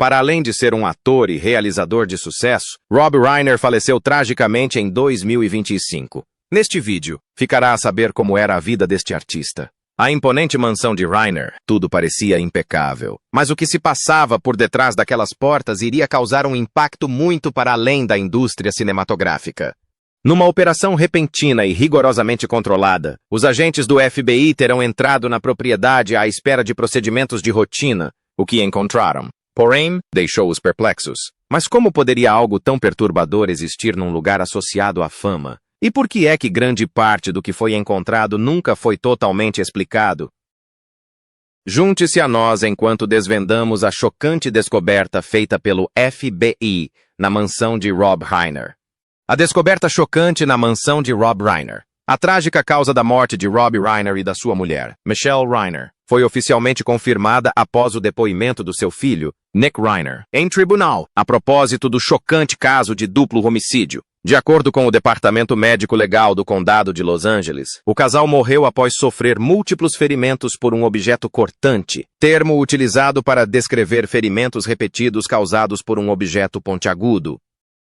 Para além de ser um ator e realizador de sucesso, Rob Reiner faleceu tragicamente em 2025. Neste vídeo, ficará a saber como era a vida deste artista. A imponente mansão de Reiner, tudo parecia impecável. Mas o que se passava por detrás daquelas portas iria causar um impacto muito para além da indústria cinematográfica. Numa operação repentina e rigorosamente controlada, os agentes do FBI terão entrado na propriedade à espera de procedimentos de rotina, o que encontraram. Porém, deixou-os perplexos. Mas como poderia algo tão perturbador existir num lugar associado à fama? E por que é que grande parte do que foi encontrado nunca foi totalmente explicado? Junte-se a nós enquanto desvendamos a chocante descoberta feita pelo FBI na mansão de Rob Reiner. A descoberta chocante na mansão de Rob Reiner. A trágica causa da morte de Rob Reiner e da sua mulher, Michelle Reiner, foi oficialmente confirmada após o depoimento do seu filho, Nick Reiner, em tribunal, a propósito do chocante caso de duplo homicídio. De acordo com o Departamento Médico Legal do Condado de Los Angeles, o casal morreu após sofrer múltiplos ferimentos por um objeto cortante, termo utilizado para descrever ferimentos repetidos causados por um objeto pontiagudo.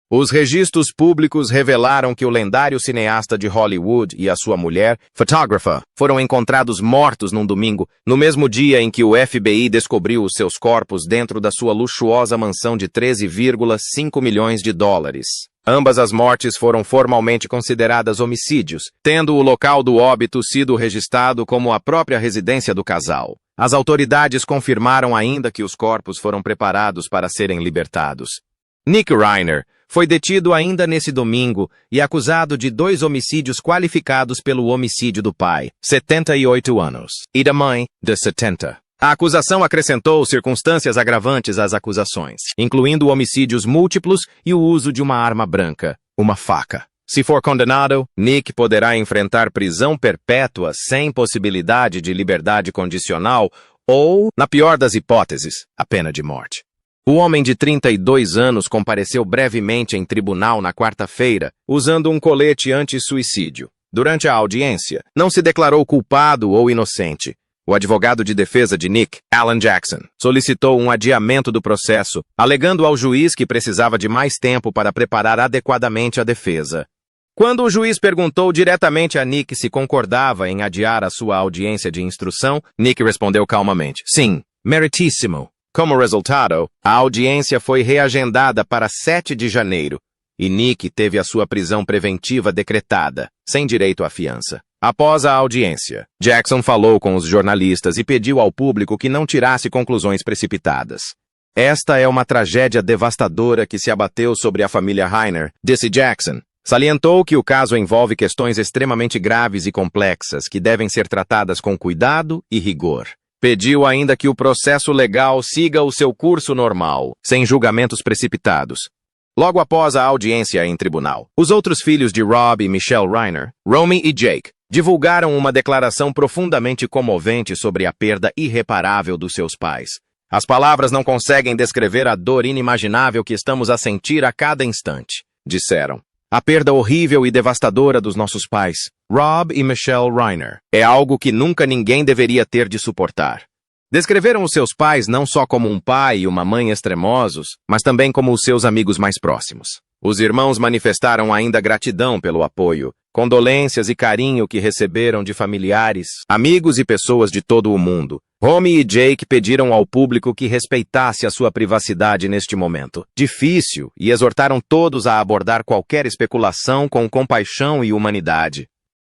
Os registros públicos revelaram que o lendário cineasta de Hollywood e a sua mulher, fotógrafa, foram encontrados mortos num domingo, no mesmo dia em que o FBI descobriu os seus corpos dentro da sua luxuosa mansão de 13,5 milhões de dólares. Ambas as mortes foram formalmente consideradas homicídios, tendo o local do óbito sido registrado como a própria residência do casal. As autoridades confirmaram ainda que os corpos foram preparados para serem libertados. Nick Reiner foi detido ainda nesse domingo e acusado de 2 homicídios qualificados pelo homicídio do pai, 78 anos, e da mãe, de 70. A acusação acrescentou circunstâncias agravantes às acusações, incluindo homicídios múltiplos e o uso de uma arma branca, uma faca. Se for condenado, Nick poderá enfrentar prisão perpétua sem possibilidade de liberdade condicional ou, na pior das hipóteses, a pena de morte. O homem de 32 anos compareceu brevemente em tribunal na quarta-feira, usando um colete anti-suicídio. Durante a audiência, não se declarou culpado ou inocente. O advogado de defesa de Nick, Alan Jackson, solicitou um adiamento do processo, alegando ao juiz que precisava de mais tempo para preparar adequadamente a defesa. Quando o juiz perguntou diretamente a Nick se concordava em adiar a sua audiência de instrução, Nick respondeu calmamente, sim, meritíssimo. Como resultado, a audiência foi reagendada para 7 de janeiro, e Nick teve a sua prisão preventiva decretada, sem direito à fiança. Após a audiência, Jackson falou com os jornalistas e pediu ao público que não tirasse conclusões precipitadas. Esta é uma tragédia devastadora que se abateu sobre a família Reiner, disse Jackson. Salientou que o caso envolve questões extremamente graves e complexas que devem ser tratadas com cuidado e rigor. Pediu ainda que o processo legal siga o seu curso normal, sem julgamentos precipitados. Logo após a audiência em tribunal, os outros filhos de Rob e Michelle Reiner, Romy e Jake, divulgaram uma declaração profundamente comovente sobre a perda irreparável dos seus pais. As palavras não conseguem descrever a dor inimaginável que estamos a sentir a cada instante, disseram. A perda horrível e devastadora dos nossos pais, Rob e Michelle Reiner, é algo que nunca ninguém deveria ter de suportar. Descreveram os seus pais não só como um pai e uma mãe extremosos, mas também como os seus amigos mais próximos. Os irmãos manifestaram ainda gratidão pelo apoio, condolências e carinho que receberam de familiares, amigos e pessoas de todo o mundo. Romy e Jake pediram ao público que respeitasse a sua privacidade neste momento difícil e exortaram todos a abordar qualquer especulação com compaixão e humanidade.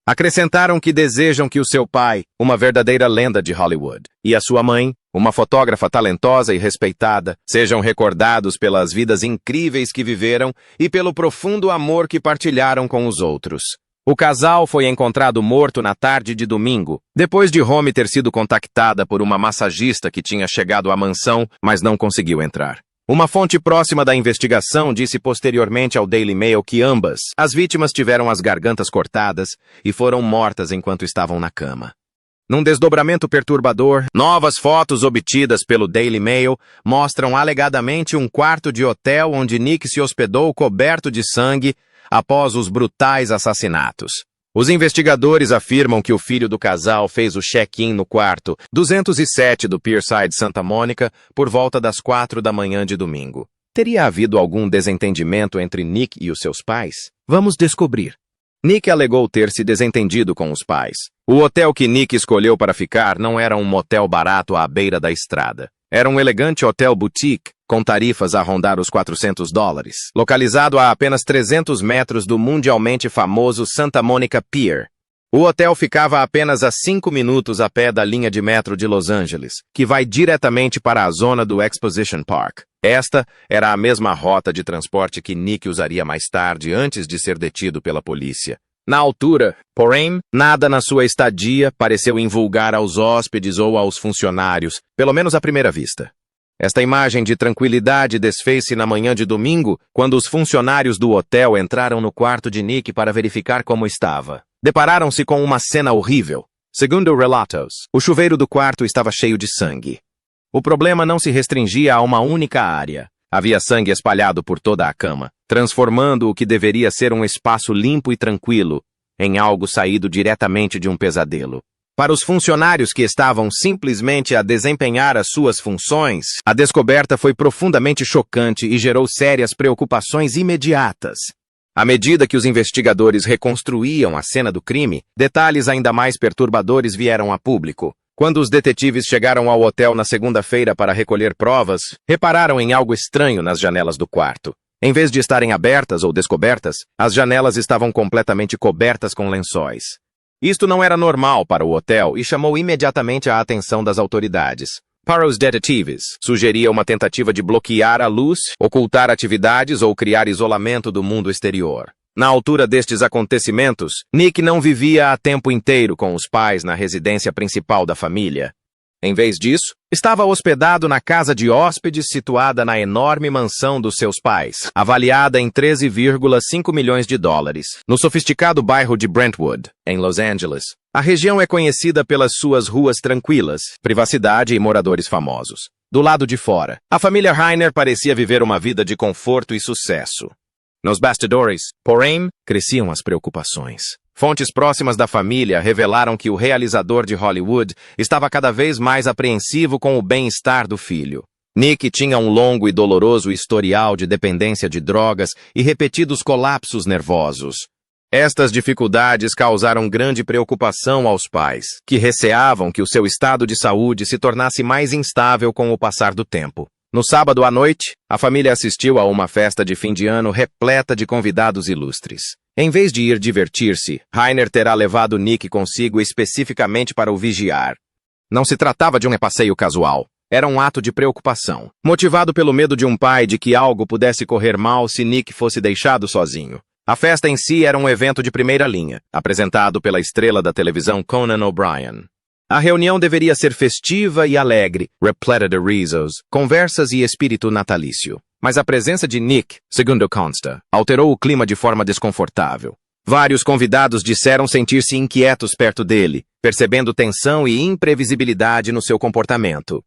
Acrescentaram que desejam que o seu pai, uma verdadeira lenda de Hollywood, e a sua mãe, uma fotógrafa talentosa e respeitada, sejam recordados pelas vidas incríveis que viveram e pelo profundo amor que partilharam com os outros. O casal foi encontrado morto na tarde de domingo, depois de Romy ter sido contactada por uma massagista que tinha chegado à mansão, mas não conseguiu entrar. Uma fonte próxima da investigação disse posteriormente ao Daily Mail que ambas, as vítimas, tiveram as gargantas cortadas e foram mortas enquanto estavam na cama. Num desdobramento perturbador, novas fotos obtidas pelo Daily Mail mostram alegadamente um quarto de hotel onde Nick se hospedou coberto de sangue após os brutais assassinatos. Os investigadores afirmam que o filho do casal fez o check-in no quarto 207 do Pierside Santa Mônica por volta das 4 da manhã de domingo. Teria havido algum desentendimento entre Nick e os seus pais? Vamos descobrir. Nick alegou ter se desentendido com os pais. O hotel que Nick escolheu para ficar não era um motel barato à beira da estrada. Era um elegante hotel boutique, com tarifas a rondar os $400, localizado a apenas 300 metros do mundialmente famoso Santa Monica Pier. O hotel ficava apenas a 5 minutos a pé da linha de metro de Los Angeles, que vai diretamente para a zona do Exposition Park. Esta era a mesma rota de transporte que Nick usaria mais tarde antes de ser detido pela polícia. Na altura, porém, nada na sua estadia pareceu invulgar aos hóspedes ou aos funcionários, pelo menos à primeira vista. Esta imagem de tranquilidade desfez-se na manhã de domingo, quando os funcionários do hotel entraram no quarto de Nick para verificar como estava. Depararam-se com uma cena horrível. Segundo relatos, o chuveiro do quarto estava cheio de sangue. O problema não se restringia a uma única área. Havia sangue espalhado por toda a cama, transformando o que deveria ser um espaço limpo e tranquilo em algo saído diretamente de um pesadelo. Para os funcionários que estavam simplesmente a desempenhar as suas funções, a descoberta foi profundamente chocante e gerou sérias preocupações imediatas. À medida que os investigadores reconstruíam a cena do crime, detalhes ainda mais perturbadores vieram a público. Quando os detetives chegaram ao hotel na segunda-feira para recolher provas, repararam em algo estranho nas janelas do quarto. Em vez de estarem abertas ou descobertas, as janelas estavam completamente cobertas com lençóis. Isto não era normal para o hotel e chamou imediatamente a atenção das autoridades. Para os detetives, sugeria uma tentativa de bloquear a luz, ocultar atividades ou criar isolamento do mundo exterior. Na altura destes acontecimentos, Nick não vivia a tempo inteiro com os pais na residência principal da família. Em vez disso, estava hospedado na casa de hóspedes situada na enorme mansão dos seus pais, avaliada em $13,5 milhões, no sofisticado bairro de Brentwood, em Los Angeles. A região é conhecida pelas suas ruas tranquilas, privacidade e moradores famosos. Do lado de fora, a família Reiner parecia viver uma vida de conforto e sucesso. Nos bastidores, porém, cresciam as preocupações. Fontes próximas da família revelaram que o realizador de Hollywood estava cada vez mais apreensivo com o bem-estar do filho. Nick tinha um longo e doloroso historial de dependência de drogas e repetidos colapsos nervosos. Estas dificuldades causaram grande preocupação aos pais, que receavam que o seu estado de saúde se tornasse mais instável com o passar do tempo. No sábado à noite, a família assistiu a uma festa de fim de ano repleta de convidados ilustres. Em vez de ir divertir-se, Reiner terá levado Nick consigo especificamente para o vigiar. Não se tratava de um passeio casual. Era um ato de preocupação, motivado pelo medo de um pai de que algo pudesse correr mal se Nick fosse deixado sozinho. A festa em si era um evento de primeira linha, apresentado pela estrela da televisão Conan O'Brien. A reunião deveria ser festiva e alegre, repleta de risos, conversas e espírito natalício. Mas a presença de Nick, segundo consta, alterou o clima de forma desconfortável. Vários convidados disseram sentir-se inquietos perto dele, percebendo tensão e imprevisibilidade no seu comportamento.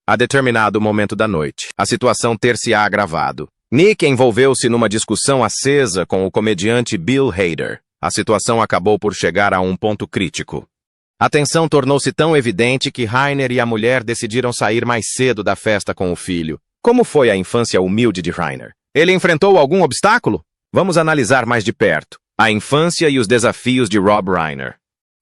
A determinado momento da noite, a situação ter-se-á agravado. Nick envolveu-se numa discussão acesa com o comediante Bill Hader. A situação acabou por chegar a um ponto crítico. A tensão tornou-se tão evidente que Reiner e a mulher decidiram sair mais cedo da festa com o filho. Como foi a infância humilde de Reiner? Ele enfrentou algum obstáculo? Vamos analisar mais de perto a infância e os desafios de Rob Reiner.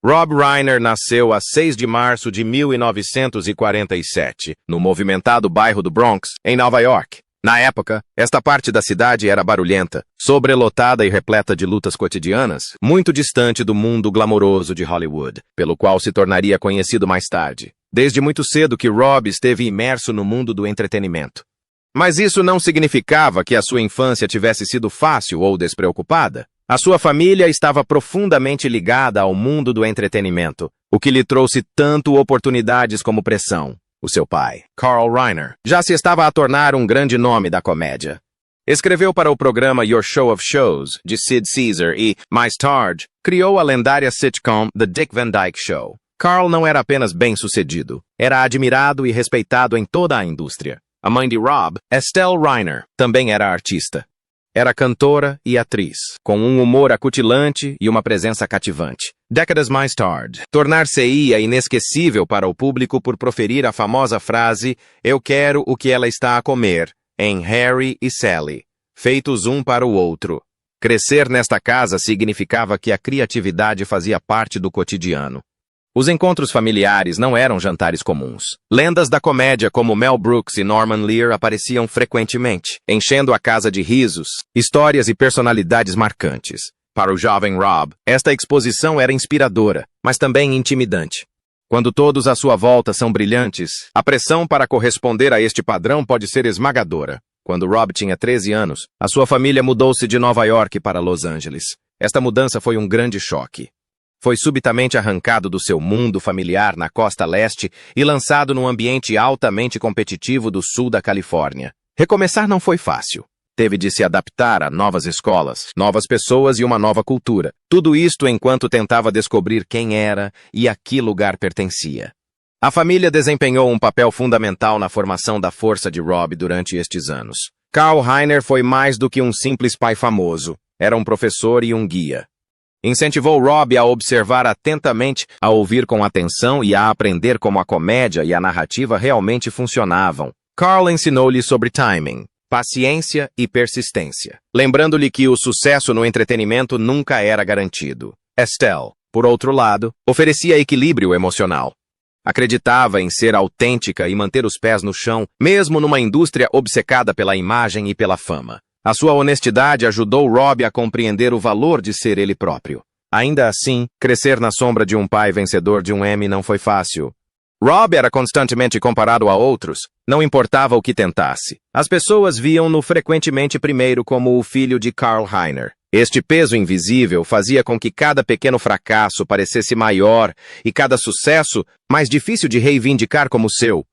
Rob Reiner nasceu a 6 de março de 1947, no movimentado bairro do Bronx, em Nova York. Na época, esta parte da cidade era barulhenta, sobrelotada e repleta de lutas cotidianas, muito distante do mundo glamouroso de Hollywood, pelo qual se tornaria conhecido mais tarde. Desde muito cedo que Rob esteve imerso no mundo do entretenimento. Mas isso não significava que a sua infância tivesse sido fácil ou despreocupada. A sua família estava profundamente ligada ao mundo do entretenimento, o que lhe trouxe tanto oportunidades como pressão. O seu pai, Carl Reiner, já se estava a tornar um grande nome da comédia. Escreveu para o programa Your Show of Shows, de Sid Caesar e, mais tarde, criou a lendária sitcom The Dick Van Dyke Show. Carl não era apenas bem-sucedido, era admirado e respeitado em toda a indústria. A mãe de Rob, Estelle Reiner, também era artista. Era cantora e atriz, com um humor acutilante e uma presença cativante. Décadas mais tarde, tornar-se-ia inesquecível para o público por proferir a famosa frase "Eu quero o que ela está a comer", em Harry e Sally, feitos um para o outro. Crescer nesta casa significava que a criatividade fazia parte do cotidiano. Os encontros familiares não eram jantares comuns. Lendas da comédia como Mel Brooks e Norman Lear apareciam frequentemente, enchendo a casa de risos, histórias e personalidades marcantes. Para o jovem Rob, esta exposição era inspiradora, mas também intimidante. Quando todos à sua volta são brilhantes, a pressão para corresponder a este padrão pode ser esmagadora. Quando Rob tinha 13 anos, a sua família mudou-se de Nova York para Los Angeles. Esta mudança foi um grande choque. Foi subitamente arrancado do seu mundo familiar na costa leste e lançado num ambiente altamente competitivo do sul da Califórnia. Recomeçar não foi fácil. Teve de se adaptar a novas escolas, novas pessoas e uma nova cultura. Tudo isto enquanto tentava descobrir quem era e a que lugar pertencia. A família desempenhou um papel fundamental na formação da força de Rob durante estes anos. Karl Reiner foi mais do que um simples pai famoso. Era um professor e um guia. Incentivou Rob a observar atentamente, a ouvir com atenção e a aprender como a comédia e a narrativa realmente funcionavam. Karl ensinou-lhe sobre timing, paciência e persistência, lembrando-lhe que o sucesso no entretenimento nunca era garantido. Estelle, por outro lado, oferecia equilíbrio emocional. Acreditava em ser autêntica e manter os pés no chão, mesmo numa indústria obcecada pela imagem e pela fama. A sua honestidade ajudou Rob a compreender o valor de ser ele próprio. Ainda assim, crescer na sombra de um pai vencedor de um Emmy não foi fácil. Rob era constantemente comparado a outros, não importava o que tentasse. As pessoas viam-no frequentemente primeiro como o filho de Karl Reiner. Este peso invisível fazia com que cada pequeno fracasso parecesse maior e cada sucesso mais difícil de reivindicar como seu.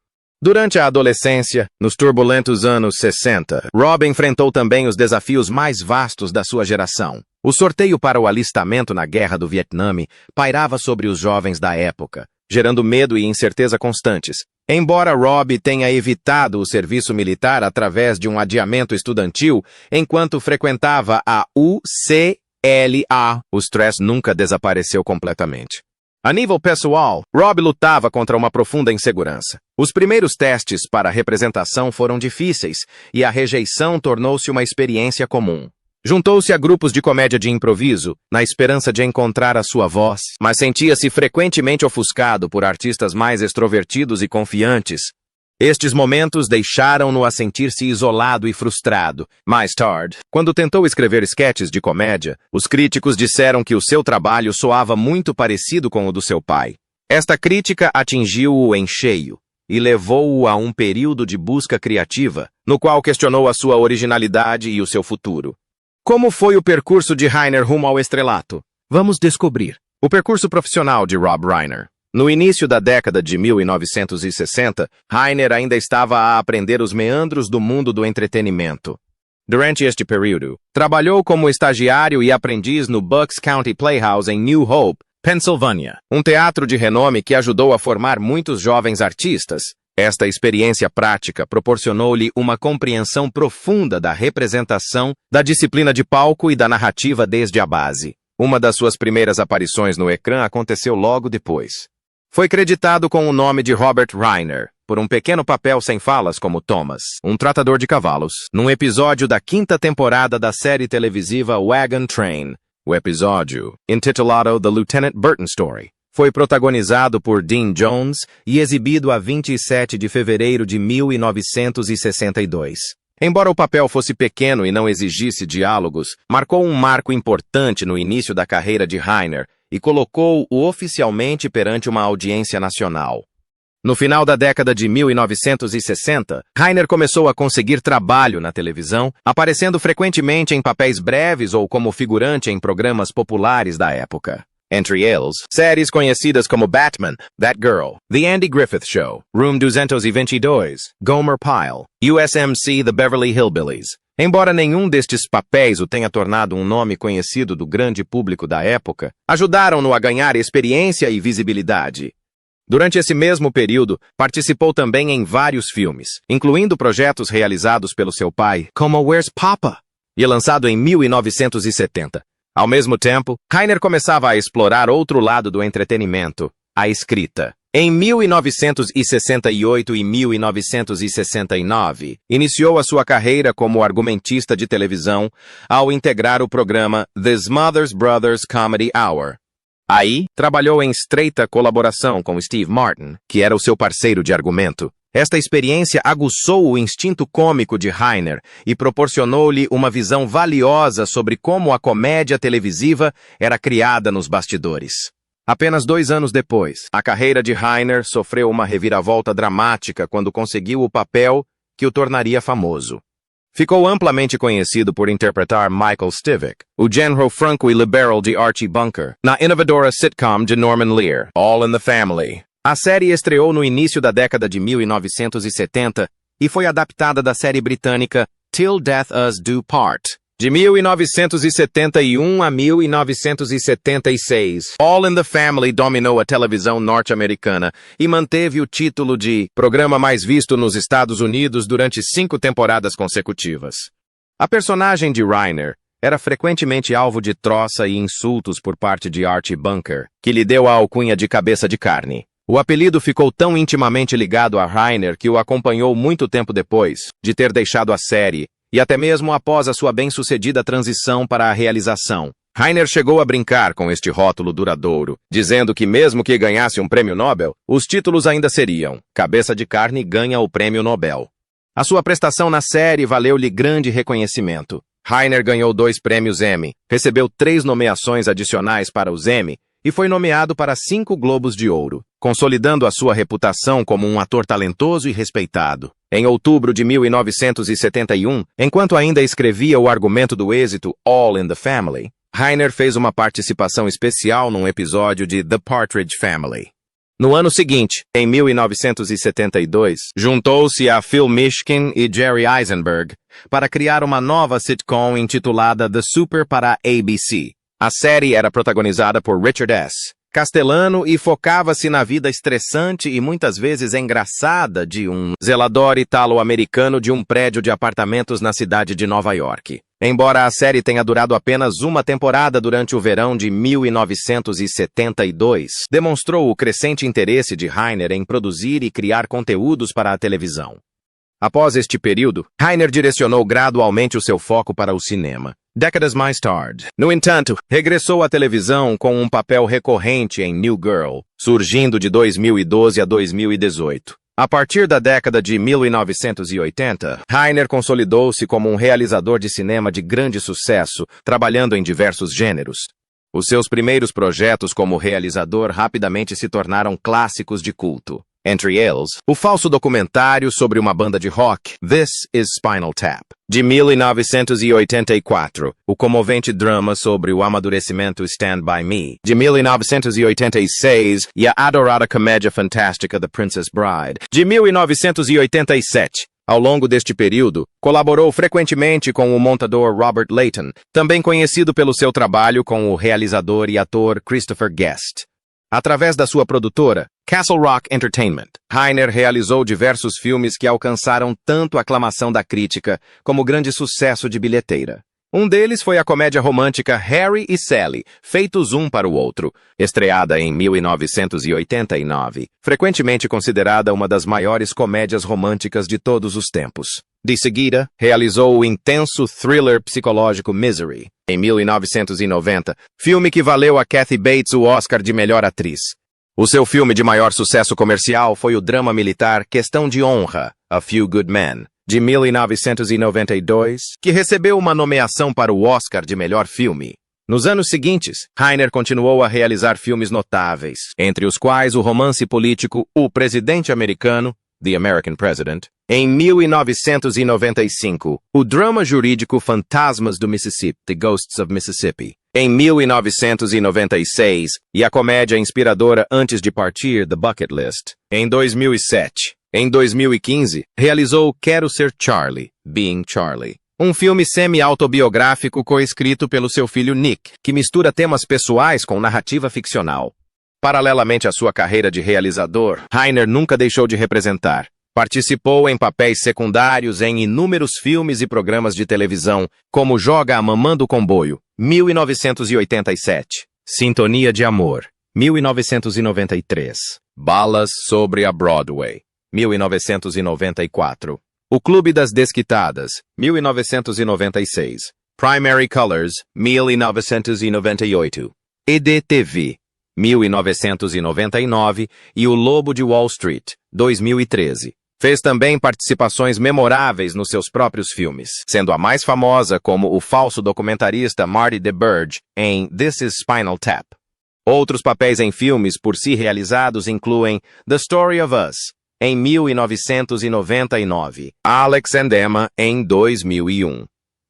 Durante a adolescência, nos turbulentos anos 60, Rob enfrentou também os desafios mais vastos da sua geração. O sorteio para o alistamento na Guerra do Vietnã pairava sobre os jovens da época, gerando medo e incerteza constantes. Embora Rob tenha evitado o serviço militar através de um adiamento estudantil, enquanto frequentava a UCLA, o stress nunca desapareceu completamente. A nível pessoal, Rob lutava contra uma profunda insegurança. Os primeiros testes para a representação foram difíceis e a rejeição tornou-se uma experiência comum. Juntou-se a grupos de comédia de improviso, na esperança de encontrar a sua voz, mas sentia-se frequentemente ofuscado por artistas mais extrovertidos e confiantes. Estes momentos deixaram-no a sentir-se isolado e frustrado. Mais tarde, quando tentou escrever esquetes de comédia, os críticos disseram que o seu trabalho soava muito parecido com o do seu pai. Esta crítica atingiu-o em cheio e levou-o a um período de busca criativa, no qual questionou a sua originalidade e o seu futuro. Como foi o percurso de Reiner rumo ao estrelato? Vamos descobrir. O percurso profissional de Rob Reiner. No início da década de 1960, Reiner ainda estava a aprender os meandros do mundo do entretenimento. Durante este período, trabalhou como estagiário e aprendiz no Bucks County Playhouse em New Hope, Pensilvânia, um teatro de renome que ajudou a formar muitos jovens artistas. Esta experiência prática proporcionou-lhe uma compreensão profunda da representação, da disciplina de palco e da narrativa desde a base. Uma das suas primeiras aparições no ecrã aconteceu logo depois. Foi creditado com o nome de Robert Reiner, por um pequeno papel sem falas como Thomas, um tratador de cavalos, num episódio da 5ª temporada da série televisiva Wagon Train. O episódio, intitulado The Lieutenant Burton Story, foi protagonizado por Dean Jones e exibido a 27 de fevereiro de 1962. Embora o papel fosse pequeno e não exigisse diálogos, marcou um marco importante no início da carreira de Reiner e colocou-o oficialmente perante uma audiência nacional. No final da década de 1960, Reiner começou a conseguir trabalho na televisão, aparecendo frequentemente em papéis breves ou como figurante em programas populares da época. Entre eles, séries conhecidas como Batman, That Girl, The Andy Griffith Show, Room 222, Gomer Pyle, USMC The Beverly Hillbillies. Embora nenhum destes papéis o tenha tornado um nome conhecido do grande público da época, ajudaram-no a ganhar experiência e visibilidade. Durante esse mesmo período, participou também em vários filmes, incluindo projetos realizados pelo seu pai, como Where's Papa? e lançado em 1970. Ao mesmo tempo, Reiner começava a explorar outro lado do entretenimento, a escrita. Em 1968 e 1969, iniciou a sua carreira como argumentista de televisão ao integrar o programa The Smothers Brothers Comedy Hour. Aí, trabalhou em estreita colaboração com Steve Martin, que era o seu parceiro de argumento. Esta experiência aguçou o instinto cômico de Reiner e proporcionou-lhe uma visão valiosa sobre como a comédia televisiva era criada nos bastidores. Apenas 2 anos depois, a carreira de Reiner sofreu uma reviravolta dramática quando conseguiu o papel que o tornaria famoso. Ficou amplamente conhecido por interpretar Michael Stivic, o genro franco e liberal de Archie Bunker, na inovadora sitcom de Norman Lear, All in the Family. A série estreou no início da década de 1970 e foi adaptada da série britânica Till Death Us Do Part, de 1971 a 1976. All in the Family dominou a televisão norte-americana e manteve o título de programa mais visto nos Estados Unidos durante 5 temporadas consecutivas. A personagem de Reiner era frequentemente alvo de troça e insultos por parte de Archie Bunker, que lhe deu a alcunha de cabeça de carne. O apelido ficou tão intimamente ligado a Reiner que o acompanhou muito tempo depois de ter deixado a série, e até mesmo após a sua bem-sucedida transição para a realização. Reiner chegou a brincar com este rótulo duradouro, dizendo que mesmo que ganhasse um prêmio Nobel, os títulos ainda seriam Cabeça de Carne ganha o prêmio Nobel. A sua prestação na série valeu-lhe grande reconhecimento. Reiner ganhou 2 prêmios Emmy, recebeu 3 nomeações adicionais para os Emmy e foi nomeado para 5 Globos de Ouro, consolidando a sua reputação como um ator talentoso e respeitado. Em outubro de 1971, enquanto ainda escrevia o argumento do êxito All in the Family, Reiner fez uma participação especial num episódio de The Partridge Family. No ano seguinte, em 1972, juntou-se a Phil Mishkin e Jerry Eisenberg para criar uma nova sitcom intitulada The Super para a ABC. A série era protagonizada por Richard S. Castellano e focava-se na vida estressante e muitas vezes engraçada de um zelador italo-americano de um prédio de apartamentos na cidade de Nova York. Embora a série tenha durado apenas uma temporada durante o verão de 1972, demonstrou o crescente interesse de Reiner em produzir e criar conteúdos para a televisão. Após este período, Reiner direcionou gradualmente o seu foco para o cinema. Décadas mais tarde, no entanto, regressou à televisão com um papel recorrente em New Girl, surgindo de 2012 a 2018. A partir da década de 1980, Reiner consolidou-se como um realizador de cinema de grande sucesso, trabalhando em diversos gêneros. Os seus primeiros projetos como realizador rapidamente se tornaram clássicos de culto. Entre eles, o falso documentário sobre uma banda de rock, This is Spinal Tap, de 1984, o comovente drama sobre o amadurecimento Stand By Me, de 1986, e a adorada comédia fantástica The Princess Bride, de 1987. Ao longo deste período, colaborou frequentemente com o montador Robert Layton, também conhecido pelo seu trabalho com o realizador e ator Christopher Guest. Através da sua produtora, Castle Rock Entertainment, Reiner realizou diversos filmes que alcançaram tanto a aclamação da crítica como grande sucesso de bilheteira. Um deles foi a comédia romântica Harry e Sally, feitos um para o outro, estreada em 1989, frequentemente considerada uma das maiores comédias românticas de todos os tempos. De seguida, realizou o intenso thriller psicológico Misery, em 1990, filme que valeu a Kathy Bates o Oscar de melhor atriz. O seu filme de maior sucesso comercial foi o drama militar Questão de Honra, A Few Good Men, de 1992, que recebeu uma nomeação para o Oscar de melhor filme. Nos anos seguintes, Reiner continuou a realizar filmes notáveis, entre os quais o romance político O Presidente Americano, The American President, em 1995, o drama jurídico Fantasmas do Mississippi, The Ghosts of Mississippi, em 1996, e a comédia inspiradora Antes de Partir, The Bucket List, em 2007. Em 2015, realizou Quero Ser Charlie, Being Charlie, um filme semi-autobiográfico coescrito pelo seu filho Nick, que mistura temas pessoais com narrativa ficcional. Paralelamente à sua carreira de realizador, Reiner nunca deixou de representar, Participou em papéis secundários em inúmeros filmes e programas de televisão, como Joga a Mamã do Comboio, 1987, Sintonia de Amor, 1993, Balas sobre a Broadway, 1994, O Clube das Desquitadas, 1996, Primary Colors, 1998, EDTV, 1999 e O Lobo de Wall Street, 2013. Fez também participações memoráveis nos seus próprios filmes, sendo a mais famosa como o falso documentarista Marty DeBurge em This is Spinal Tap. Outros papéis em filmes por si realizados incluem The Story of Us, em 1999, Alex and Emma, em 2001,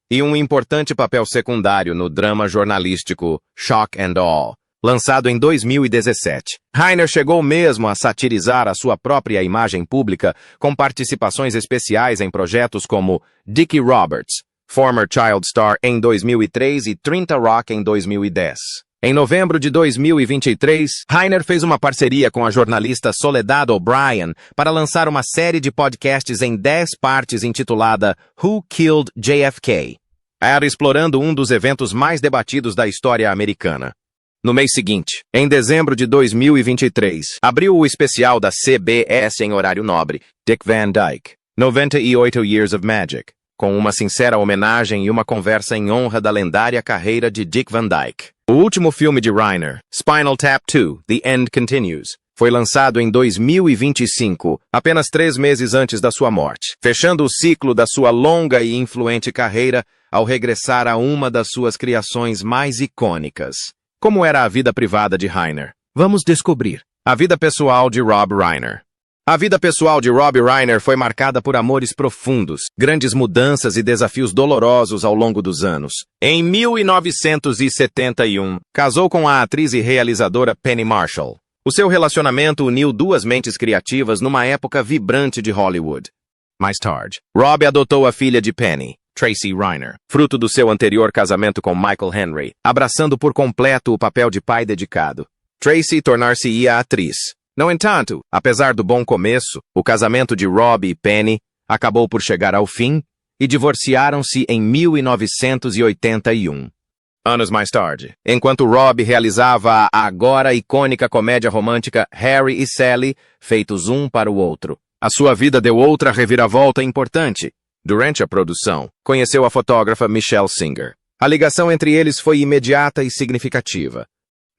e um importante papel secundário no drama jornalístico Shock and Awe, lançado em 2017. Reiner chegou mesmo a satirizar a sua própria imagem pública com participações especiais em projetos como Dickie Roberts, Former Child Star em 2003 e 30 Rock em 2010. Em novembro de 2023, Reiner fez uma parceria com a jornalista Soledad O'Brien para lançar uma série de podcasts em 10 partes intitulada Who Killed JFK? Era explorando um dos eventos mais debatidos da história americana. No mês seguinte, em dezembro de 2023, abriu o especial da CBS em horário nobre, Dick Van Dyke, 98 Years of Magic, com uma sincera homenagem e uma conversa em honra da lendária carreira de Dick Van Dyke. O último filme de Reiner, Spinal Tap 2, The End Continues, foi lançado em 2025, apenas 3 meses antes da sua morte, fechando o ciclo da sua longa e influente carreira ao regressar a uma das suas criações mais icônicas. Como era a vida privada de Reiner? Vamos descobrir. A vida pessoal de Rob Reiner. A vida pessoal de Rob Reiner foi marcada por amores profundos, grandes mudanças e desafios dolorosos ao longo dos anos. Em 1971, casou com a atriz e realizadora Penny Marshall. O seu relacionamento uniu duas mentes criativas numa época vibrante de Hollywood. Mais tarde, Rob adotou a filha de Penny, Tracy Reiner, fruto do seu anterior casamento com Michael Henry, abraçando por completo o papel de pai dedicado. Tracy tornar-se-ia atriz. No entanto, apesar do bom começo, o casamento de Rob e Penny acabou por chegar ao fim e divorciaram-se em 1981. Anos mais tarde, enquanto Rob realizava a agora icônica comédia romântica Harry e Sally, feitos um para o outro, a sua vida deu outra reviravolta importante. Durante a produção, conheceu a fotógrafa Michelle Singer. A ligação entre eles foi imediata e significativa.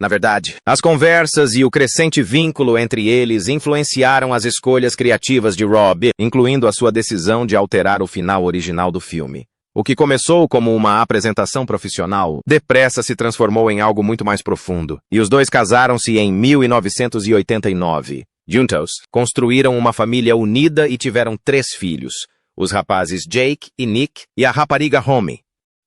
Na verdade, as conversas e o crescente vínculo entre eles influenciaram as escolhas criativas de Rob, incluindo a sua decisão de alterar o final original do filme. O que começou como uma apresentação profissional, depressa se transformou em algo muito mais profundo, e os dois casaram-se em 1989. Juntos, construíram uma família unida e tiveram 3 filhos. Os rapazes Jake e Nick e a rapariga Homie.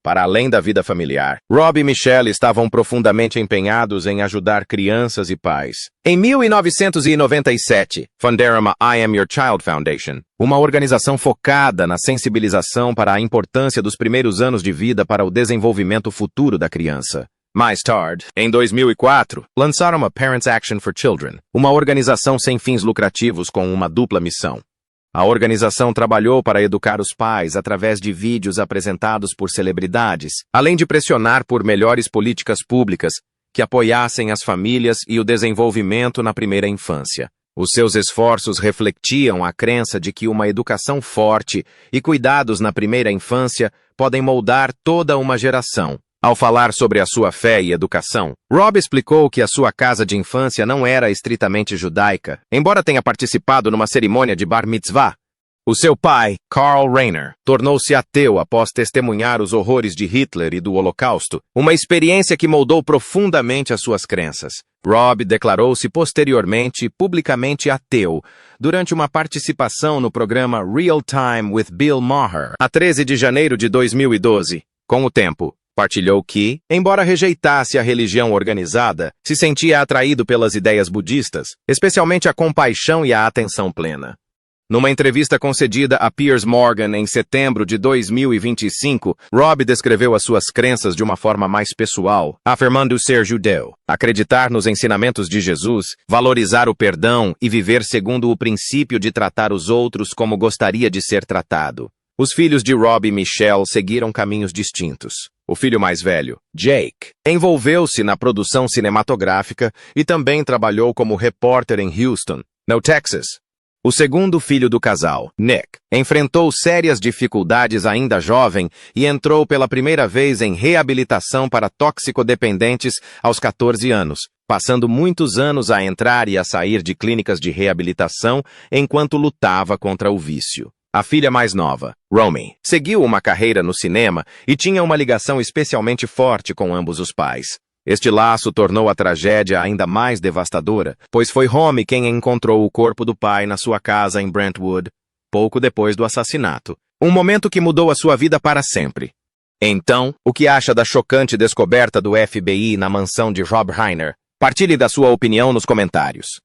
Para além da vida familiar, Rob e Michelle estavam profundamente empenhados em ajudar crianças e pais. Em 1997, fundaram a I Am Your Child Foundation, uma organização focada na sensibilização para a importância dos primeiros anos de vida para o desenvolvimento futuro da criança. Mais tarde, em 2004, lançaram a Parents Action for Children, uma organização sem fins lucrativos com uma dupla missão. A organização trabalhou para educar os pais através de vídeos apresentados por celebridades, além de pressionar por melhores políticas públicas que apoiassem as famílias e o desenvolvimento na primeira infância. Os seus esforços refletiam a crença de que uma educação forte e cuidados na primeira infância podem moldar toda uma geração. Ao falar sobre a sua fé e educação, Rob explicou que a sua casa de infância não era estritamente judaica, embora tenha participado numa cerimônia de bar mitzvah. O seu pai, Carl Reiner, tornou-se ateu após testemunhar os horrores de Hitler e do Holocausto, uma experiência que moldou profundamente as suas crenças. Rob declarou-se posteriormente publicamente ateu durante uma participação no programa Real Time with Bill Maher, a 13 de janeiro de 2012. Com o tempo, partilhou que, embora rejeitasse a religião organizada, se sentia atraído pelas ideias budistas, especialmente a compaixão e a atenção plena. Numa entrevista concedida a Piers Morgan em setembro de 2025, Rob descreveu as suas crenças de uma forma mais pessoal, afirmando ser judeu, acreditar nos ensinamentos de Jesus, valorizar o perdão e viver segundo o princípio de tratar os outros como gostaria de ser tratado. Os filhos de Rob e Michelle seguiram caminhos distintos. O filho mais velho, Jake, envolveu-se na produção cinematográfica e também trabalhou como repórter em Houston, no Texas. O segundo filho do casal, Nick, enfrentou sérias dificuldades ainda jovem e entrou pela primeira vez em reabilitação para toxicodependentes aos 14 anos, passando muitos anos a entrar e a sair de clínicas de reabilitação enquanto lutava contra o vício. A filha mais nova, Romy, seguiu uma carreira no cinema e tinha uma ligação especialmente forte com ambos os pais. Este laço tornou a tragédia ainda mais devastadora, pois foi Romy quem encontrou o corpo do pai na sua casa em Brentwood, pouco depois do assassinato. Um momento que mudou a sua vida para sempre. Então, o que acha da chocante descoberta do FBI na mansão de Rob Reiner? Partilhe da sua opinião nos comentários.